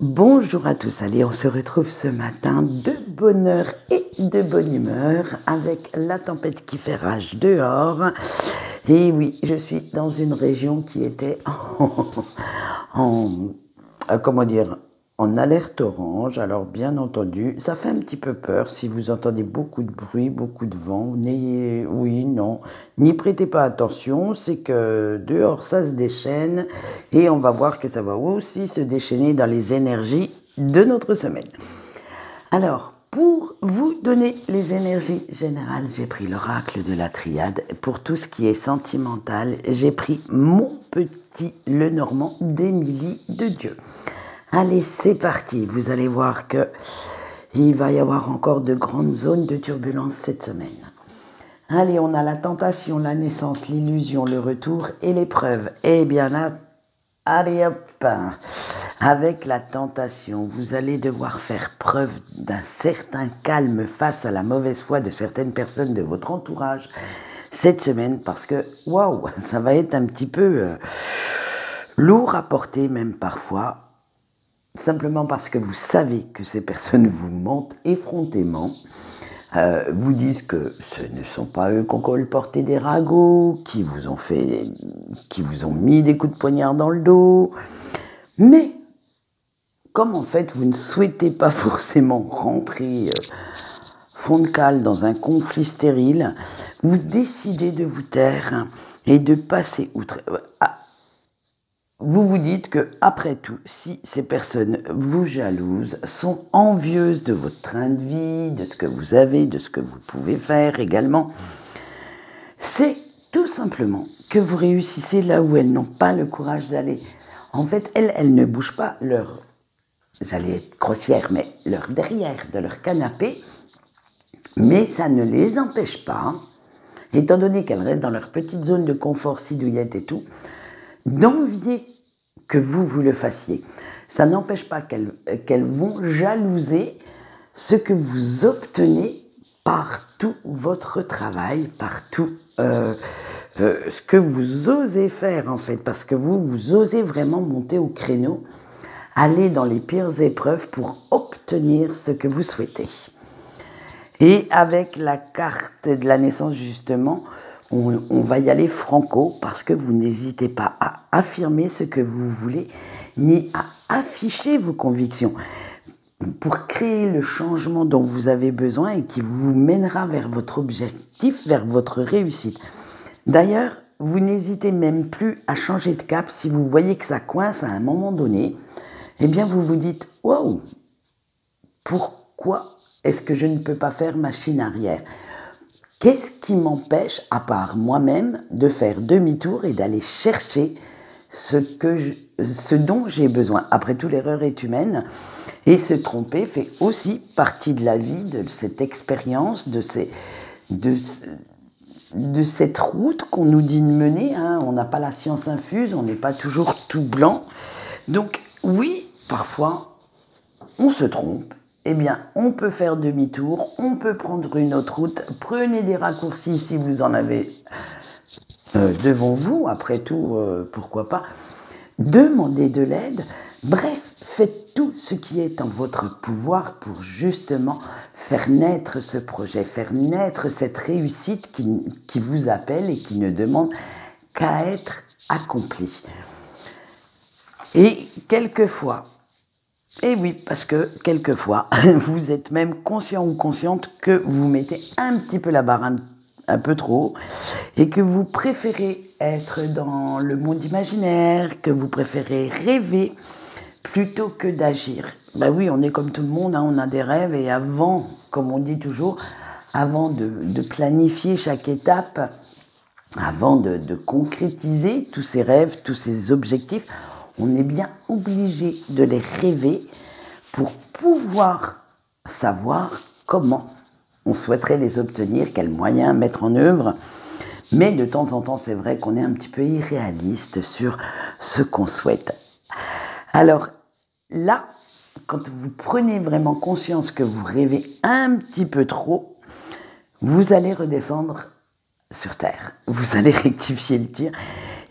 Bonjour à tous, allez, on se retrouve ce matin de bonne heure et de bonne humeur avec la tempête qui fait rage dehors. Et oui, je suis dans une région qui était en, comment dire, en alerte orange. Alors bien entendu, ça fait un petit peu peur si vous entendez beaucoup de bruit, beaucoup de vent. N'ayez, oui, non, n'y prêtez pas attention, c'est que dehors ça se déchaîne et on va voir que ça va aussi se déchaîner dans les énergies de notre semaine. Alors, pour vous donner les énergies générales, j'ai pris l'oracle de la triade. Pour tout ce qui est sentimental, j'ai pris mon petit Lenormand d'Émilie de Dieu. Allez, c'est parti. Vous allez voir que il va y avoir encore de grandes zones de turbulence cette semaine. Allez, on a la tentation, la naissance, l'illusion, le retour et l'épreuve. Eh bien là, allez hop, avec la tentation, vous allez devoir faire preuve d'un certain calme face à la mauvaise foi de certaines personnes de votre entourage cette semaine parce que, waouh, ça va être un petit peu lourd à porter même parfois. Simplement parce que vous savez que ces personnes vous mentent effrontément, vous disent que ce ne sont pas eux qui ont colporté des ragots, qui vous ont mis des coups de poignard dans le dos. Mais, comme en fait vous ne souhaitez pas forcément rentrer fond de cale dans un conflit stérile, vous décidez de vous taire et de passer outre. Vous vous dites que, après tout, si ces personnes vous jalousent, sont envieuses de votre train de vie, de ce que vous avez, de ce que vous pouvez faire également, c'est tout simplement que vous réussissez là où elles n'ont pas le courage d'aller. En fait, elles ne bougent pas j'allais être grossière, mais leur derrière de leur canapé, mais ça ne les empêche pas, étant donné qu'elles restent dans leur petite zone de confort sidouillette et tout, d'envier que vous le fassiez. Ça n'empêche pas qu'elles vont jalouser ce que vous obtenez par tout votre travail, par tout ce que vous osez faire en fait, parce que vous osez vraiment monter au créneau, aller dans les pires épreuves pour obtenir ce que vous souhaitez. Et avec la carte de la naissance justement, on va y aller franco parce que vous n'hésitez pas à affirmer ce que vous voulez ni à afficher vos convictions pour créer le changement dont vous avez besoin et qui vous mènera vers votre objectif, vers votre réussite. D'ailleurs, vous n'hésitez même plus à changer de cap si vous voyez que ça coince à un moment donné. Eh bien, vous vous dites « Wow, pourquoi est-ce que je ne peux pas faire machine arrière ?» Qu'est-ce qui m'empêche, à part moi-même, de faire demi-tour et d'aller chercher ce dont j'ai besoin? Après tout, l'erreur est humaine et se tromper fait aussi partie de la vie, de cette expérience, de cette route qu'on nous dit de mener. Hein. On n'a pas la science infuse, on n'est pas toujours tout blanc. Donc oui, parfois, on se trompe. Eh bien, on peut faire demi-tour, on peut prendre une autre route, prenez des raccourcis si vous en avez devant vous, après tout, pourquoi pas, demandez de l'aide, bref, faites tout ce qui est en votre pouvoir pour justement faire naître ce projet, faire naître cette réussite qui vous appelle et qui ne demande qu'à être accomplie. Et quelquefois, et oui, parce que quelquefois, vous êtes même conscient ou consciente que vous mettez un petit peu la barre un peu trop haut et que vous préférez être dans le monde imaginaire, que vous préférez rêver plutôt que d'agir. Ben oui, on est comme tout le monde, hein, on a des rêves et avant, comme on dit toujours, avant de planifier chaque étape, avant de concrétiser tous ces rêves, tous ces objectifs, on est bien obligé de les rêver pour pouvoir savoir comment on souhaiterait les obtenir, quels moyens mettre en œuvre. Mais de temps en temps, c'est vrai qu'on est un petit peu irréaliste sur ce qu'on souhaite. Alors là, quand vous prenez vraiment conscience que vous rêvez un petit peu trop, vous allez redescendre sur Terre. Vous allez rectifier le tir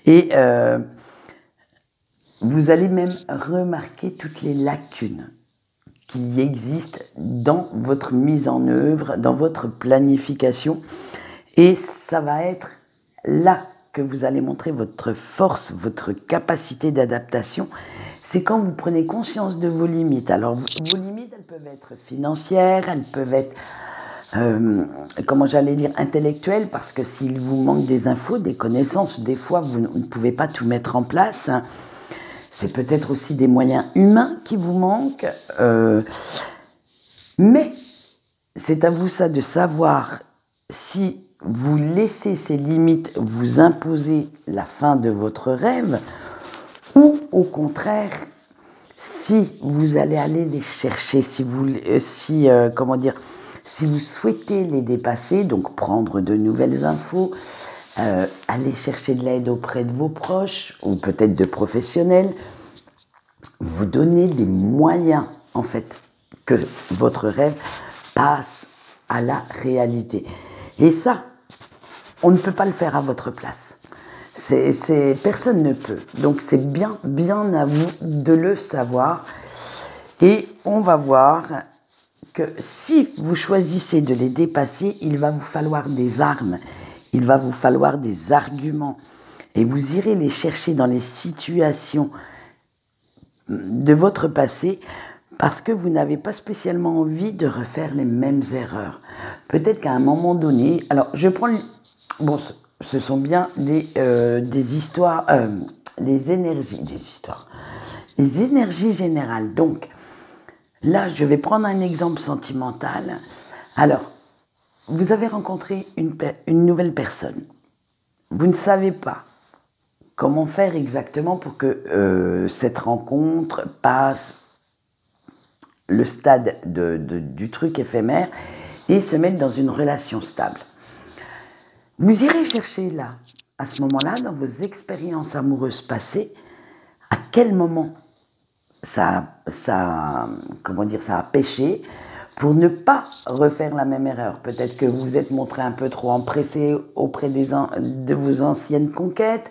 et Vous allez même remarquer toutes les lacunes qui existent dans votre mise en œuvre, dans votre planification. Et ça va être là que vous allez montrer votre force, votre capacité d'adaptation. C'est quand vous prenez conscience de vos limites. Alors, vos limites, elles peuvent être financières, elles peuvent être, comment j'allais dire, intellectuelles, parce que s'il vous manque des infos, des connaissances, des fois, vous ne pouvez pas tout mettre en place. C'est peut-être aussi des moyens humains qui vous manquent. Mais c'est à vous ça de savoir si vous laissez ces limites vous imposer la fin de votre rêve ou au contraire, si vous allez aller les chercher, si vous souhaitez les dépasser, donc prendre de nouvelles infos, aller chercher de l'aide auprès de vos proches ou peut-être de professionnels, vous donner les moyens en fait que votre rêve passe à la réalité. Et ça, on ne peut pas le faire à votre place. Personne ne peut. Donc c'est bien à vous de le savoir. Et on va voir que si vous choisissez de les dépasser, il va vous falloir des armes, il va vous falloir des arguments. Et vous irez les chercher dans les situations de votre passé parce que vous n'avez pas spécialement envie de refaire les mêmes erreurs. Peut-être qu'à un moment donné, alors je prends, bon, ce sont bien des histoires, les énergies générales. Donc là, je vais prendre un exemple sentimental. Alors, vous avez rencontré une nouvelle personne. Vous ne savez pas comment faire exactement pour que cette rencontre passe le stade du truc éphémère et se mette dans une relation stable. Vous irez chercher là, à ce moment-là, dans vos expériences amoureuses passées, à quel moment ça a péché pour ne pas refaire la même erreur. Peut-être que vous vous êtes montré un peu trop empressé auprès de vos anciennes conquêtes.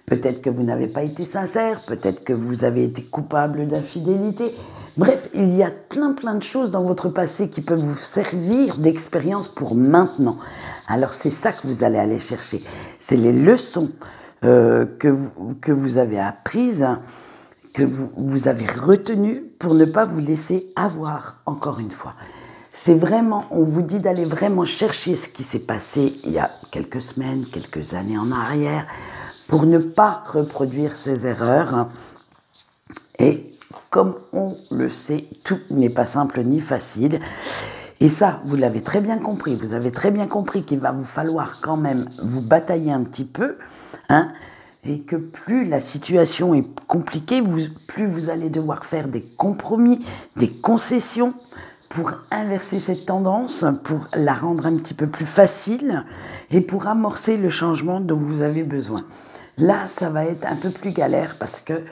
Peut-être que vous n'avez pas été sincère, peut-être que vous avez été coupable d'infidélité. Bref, il y a plein de choses dans votre passé qui peuvent vous servir d'expérience pour maintenant. Alors c'est ça que vous allez aller chercher. C'est les leçons que vous avez apprises, que vous avez retenues pour ne pas vous laisser avoir encore une fois. C'est vraiment, on vous dit d'aller vraiment chercher ce qui s'est passé il y a quelques semaines, quelques années en arrière, pour ne pas reproduire ces erreurs. Et comme on le sait, tout n'est pas simple ni facile. Et ça, vous l'avez très bien compris. Vous avez très bien compris qu'il va vous falloir quand même vous batailler un petit peu, hein, et que plus la situation est compliquée, plus vous allez devoir faire des compromis, des concessions pour inverser cette tendance, pour la rendre un petit peu plus facile et pour amorcer le changement dont vous avez besoin. Là, ça va être un peu plus galère parce que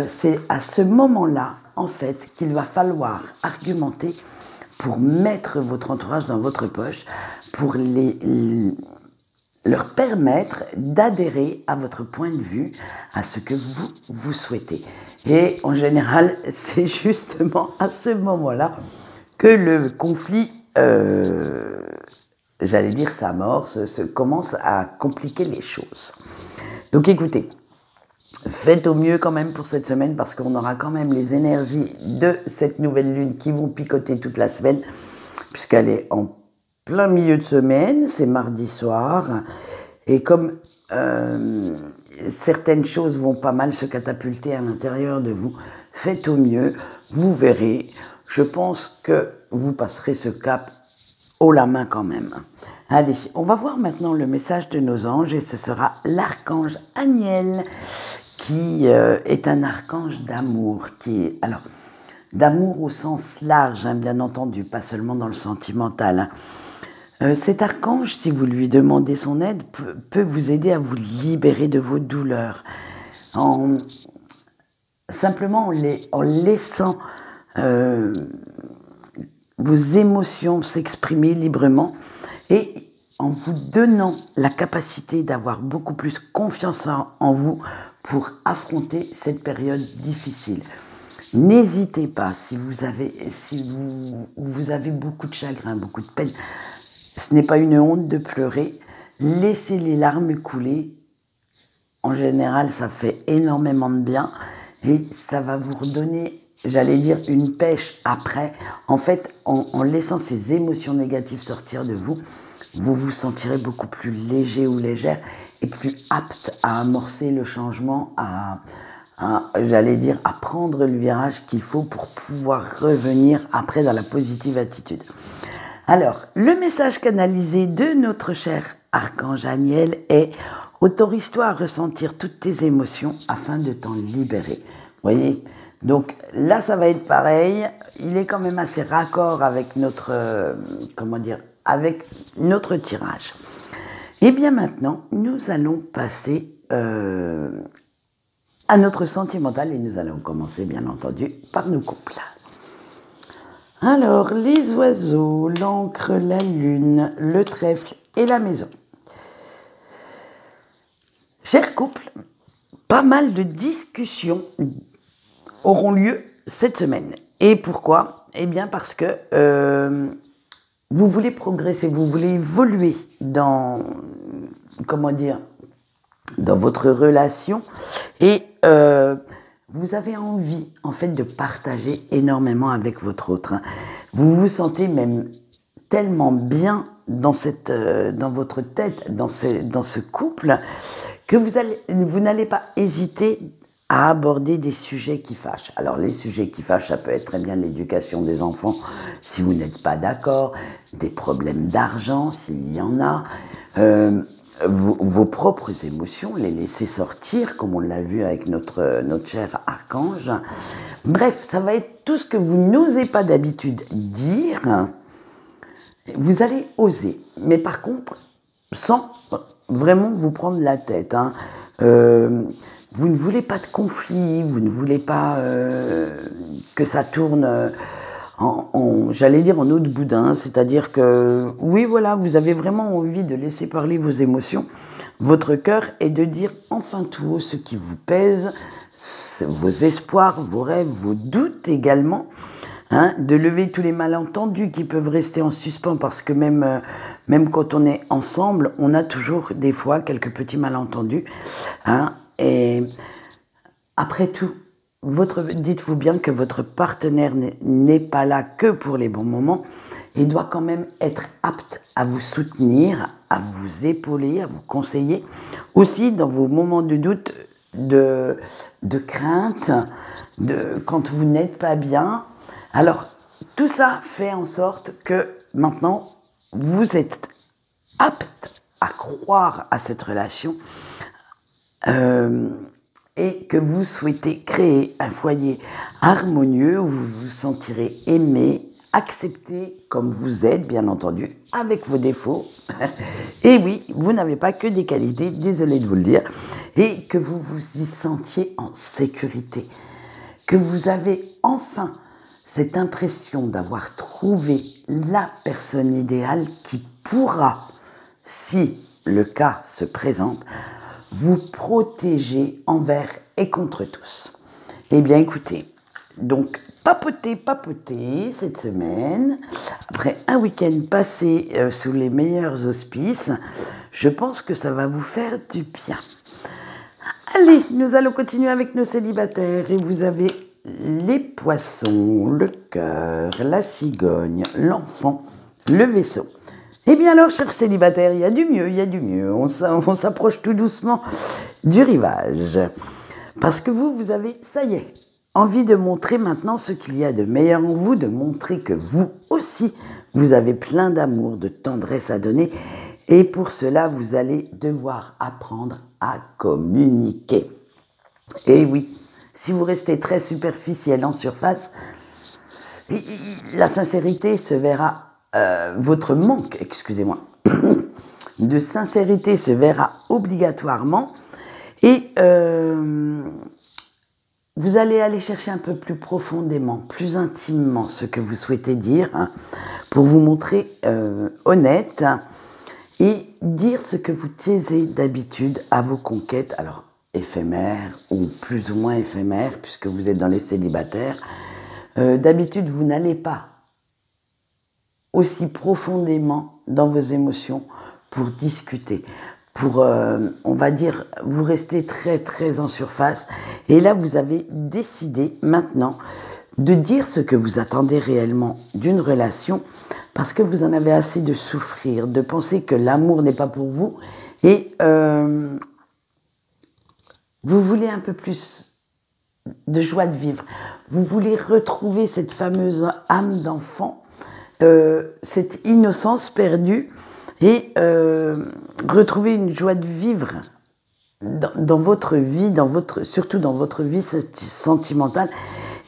c'est à ce moment-là, en fait, qu'il va falloir argumenter pour mettre votre entourage dans votre poche, pour leur permettre d'adhérer à votre point de vue, à ce que vous souhaitez. Et en général, c'est justement à ce moment-là que le conflit, j'allais dire s'amorce, commence à compliquer les choses. Donc écoutez, faites au mieux quand même pour cette semaine parce qu'on aura quand même les énergies de cette nouvelle lune qui vont picoter toute la semaine puisqu'elle est en plein milieu de semaine, c'est mardi soir et comme certaines choses vont pas mal se catapulter à l'intérieur de vous, faites au mieux, vous verrez, je pense que vous passerez ce cap haut la main quand même. Allez, on va voir maintenant le message de nos anges et ce sera l'archange Aniel qui est un archange d'amour, alors d'amour au sens large, hein, bien entendu, pas seulement dans le sentimental. Cet archange, si vous lui demandez son aide, peut vous aider à vous libérer de vos douleurs, simplement en laissant vos émotions s'exprimer librement et en vous donnant la capacité d'avoir beaucoup plus confiance en vous pour affronter cette période difficile. N'hésitez pas, si vous avez beaucoup de chagrin, beaucoup de peine, ce n'est pas une honte de pleurer, laissez les larmes couler. En général, ça fait énormément de bien et ça va vous redonner, j'allais dire, une pêche après. En fait, en laissant ces émotions négatives sortir de vous, vous vous sentirez beaucoup plus léger ou légère et plus apte à amorcer le changement, j'allais dire, à prendre le virage qu'il faut pour pouvoir revenir après dans la positive attitude. Alors, le message canalisé de notre cher archange Aniel est « Autorise-toi à ressentir toutes tes émotions afin de t'en libérer ». Vous voyez ? Donc là, ça va être pareil. Il est quand même assez raccord avec notre, avec notre tirage. Et bien maintenant, nous allons passer à notre sentimental et nous allons commencer, bien entendu, par nos couples. Alors, les oiseaux, l'encre, la lune, le trèfle et la maison. Chers couples, pas mal de discussions auront lieu cette semaine. Et pourquoi ? Eh bien parce que vous voulez progresser, vous voulez évoluer dans votre relation et vous avez envie en fait de partager énormément avec votre autre. Vous vous sentez même tellement bien dans votre tête, dans ce couple, que vous n'allez pas hésiter à aborder des sujets qui fâchent. Alors les sujets qui fâchent, ça peut être très bien l'éducation des enfants, si vous n'êtes pas d'accord, des problèmes d'argent, s'il y en a, vos propres émotions, les laisser sortir, comme on l'a vu avec notre cher archange. Bref, ça va être tout ce que vous n'osez pas d'habitude dire, vous allez oser, mais par contre, sans vraiment vous prendre la tête. Vous ne voulez pas de conflit, vous ne voulez pas que ça tourne j'allais dire en eau de boudin, c'est-à-dire que, oui, voilà, vous avez vraiment envie de laisser parler vos émotions, votre cœur, et de dire enfin tout haut ce qui vous pèse, vos espoirs, vos rêves, vos doutes également, de lever tous les malentendus qui peuvent rester en suspens, parce que même quand on est ensemble, on a toujours des fois quelques petits malentendus, et après tout, dites-vous bien que votre partenaire n'est pas là que pour les bons moments et doit quand même être apte à vous soutenir, à vous épauler, à vous conseiller, aussi dans vos moments de doute, de crainte, quand vous n'êtes pas bien. Alors, tout ça fait en sorte que maintenant, vous êtes apte à croire à cette relation et que vous souhaitez créer un foyer harmonieux où vous vous sentirez aimé, accepté comme vous êtes, bien entendu, avec vos défauts. Et oui, vous n'avez pas que des qualités, désolé de vous le dire, et que vous vous y sentiez en sécurité, que vous avez enfin cette impression d'avoir trouvé la personne idéale qui pourra, si le cas se présente, vous protéger envers et contre tous. Eh bien, écoutez, donc papotez cette semaine, après un week-end passé sous les meilleurs auspices, je pense que ça va vous faire du bien. Allez, nous allons continuer avec nos célibataires et vous avez les poissons, le cœur, la cigogne, l'enfant, le vaisseau. Eh bien alors, chers célibataires, il y a du mieux. On s'approche tout doucement du rivage. Parce que vous avez, ça y est, envie de montrer maintenant ce qu'il y a de meilleur en vous, de montrer que vous aussi, vous avez plein d'amour, de tendresse à donner. Et pour cela, vous allez devoir apprendre à communiquer. Et oui, si vous restez très superficiel en surface, la sincérité se verra... votre manque, excusez-moi, de sincérité se verra obligatoirement et vous allez aller chercher un peu plus profondément, plus intimement ce que vous souhaitez dire pour vous montrer honnête et dire ce que vous taisez d'habitude à vos conquêtes. Alors, éphémère ou plus ou moins éphémère puisque vous êtes dans les célibataires. D'habitude, vous n'allez pas aussi profondément dans vos émotions pour discuter, pour, on va dire, vous restez très très en surface. Et là, vous avez décidé maintenant de dire ce que vous attendez réellement d'une relation parce que vous en avez assez de souffrir, de penser que l'amour n'est pas pour vous et vous voulez un peu plus de joie de vivre. Vous voulez retrouver cette fameuse âme d'enfant, cette innocence perdue et retrouver une joie de vivre dans votre vie, surtout dans votre vie sentimentale.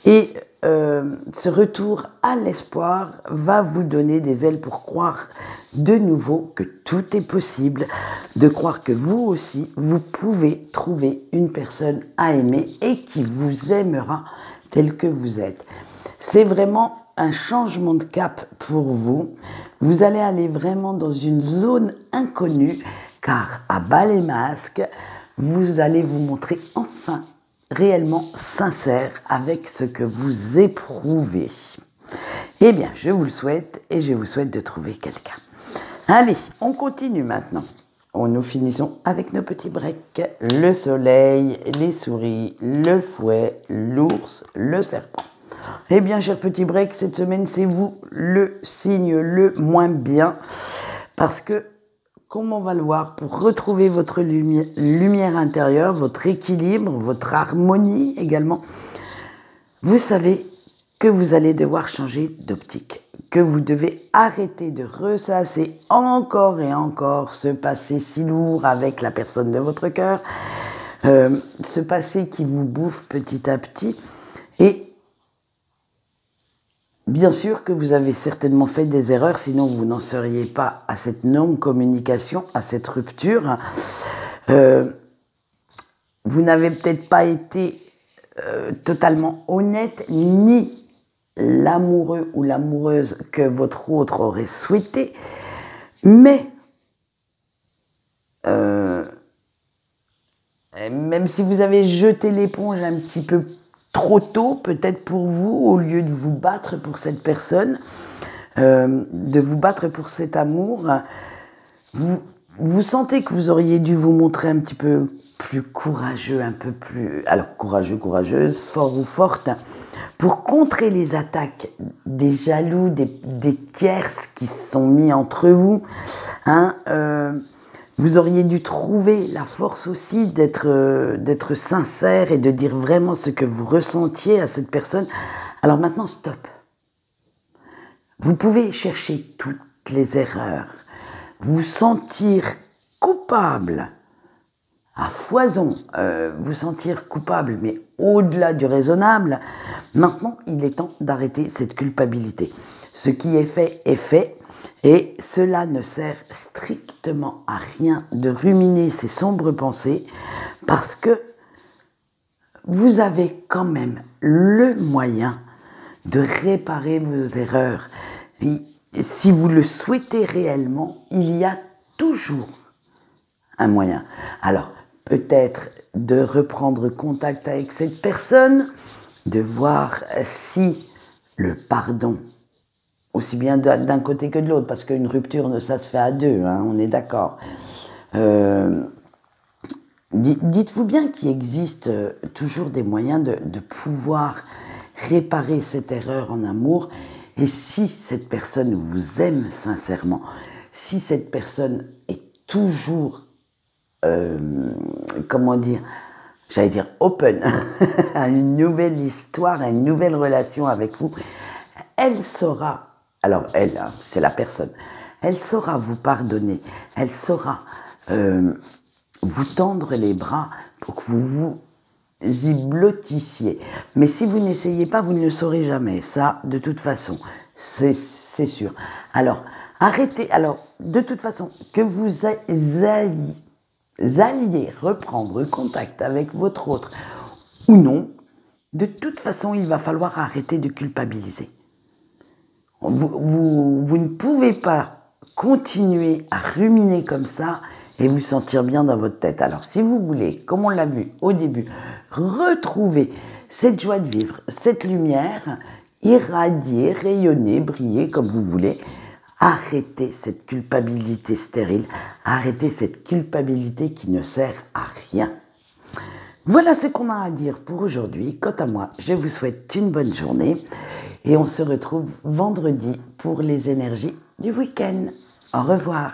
Et ce retour à l'espoir va vous donner des ailes pour croire de nouveau que tout est possible, de croire que vous aussi, vous pouvez trouver une personne à aimer et qui vous aimera tel que vous êtes. C'est vraiment un changement de cap pour vous. Vous allez aller vraiment dans une zone inconnue car à bas les masques, vous allez vous montrer enfin réellement sincère avec ce que vous éprouvez. Eh bien, je vous le souhaite et je vous souhaite de trouver quelqu'un. Allez, on continue maintenant. Nous finissons avec nos petits breaks. Le soleil, les souris, le fouet, l'ours, le serpent. Eh bien, chers petits breaks, cette semaine, c'est vous le signe le moins bien. Parce que, comme on va le voir, pour retrouver votre lumière intérieure, votre équilibre, votre harmonie également, vous savez que vous allez devoir changer d'optique, que vous devez arrêter de ressasser encore et encore ce passé si lourd avec la personne de votre cœur, ce passé qui vous bouffe petit à petit. Et bien sûr que vous avez certainement fait des erreurs, sinon vous n'en seriez pas à cette non-communication, à cette rupture. Vous n'avez peut-être pas été totalement honnête, ni l'amoureux ou l'amoureuse que votre autre aurait souhaité, mais même si vous avez jeté l'éponge un petit peu trop tôt, peut-être pour vous, au lieu de vous battre pour cette personne, de vous battre pour cet amour, vous sentez que vous auriez dû vous montrer un petit peu plus courageux, un peu plus... Alors, courageux, courageuse, fort ou forte, pour contrer les attaques des jaloux, des tierces qui se sont mis entre vous. Vous auriez dû trouver la force aussi d'être sincère et de dire vraiment ce que vous ressentiez à cette personne. Alors maintenant, stop. Vous pouvez chercher toutes les erreurs, vous sentir coupable à foison, vous sentir coupable, mais au-delà du raisonnable. Maintenant, il est temps d'arrêter cette culpabilité. Ce qui est fait, et cela ne sert strictement à rien de ruminer ces sombres pensées, parce que vous avez quand même le moyen de réparer vos erreurs. Et si vous le souhaitez réellement, il y a toujours un moyen. Alors, peut-être de reprendre contact avec cette personne, de voir si le pardon, aussi bien d'un côté que de l'autre, parce qu'une rupture, ça se fait à deux, on est d'accord. Dites-vous bien qu'il existe toujours des moyens de pouvoir réparer cette erreur en amour, et si cette personne vous aime sincèrement, si cette personne est toujours j'allais dire open à une nouvelle histoire, à une nouvelle relation avec vous, elle saura, alors elle, c'est la personne, elle saura vous pardonner, elle saura vous tendre les bras pour que vous vous y blottissiez. Mais si vous n'essayez pas, vous ne le saurez jamais, ça, de toute façon, c'est sûr. Alors, arrêtez, alors, de toute façon, que vous alliez reprendre contact avec votre autre ou non, de toute façon, il va falloir arrêter de culpabiliser. Vous ne pouvez pas continuer à ruminer comme ça et vous sentir bien dans votre tête. Alors si vous voulez, comme on l'a vu au début, retrouver cette joie de vivre, cette lumière, irradier, rayonner, briller comme vous voulez, arrêtez cette culpabilité stérile, arrêtez cette culpabilité qui ne sert à rien. Voilà ce qu'on a à dire pour aujourd'hui. Quant à moi, je vous souhaite une bonne journée et on se retrouve vendredi pour les énergies du week-end. Au revoir.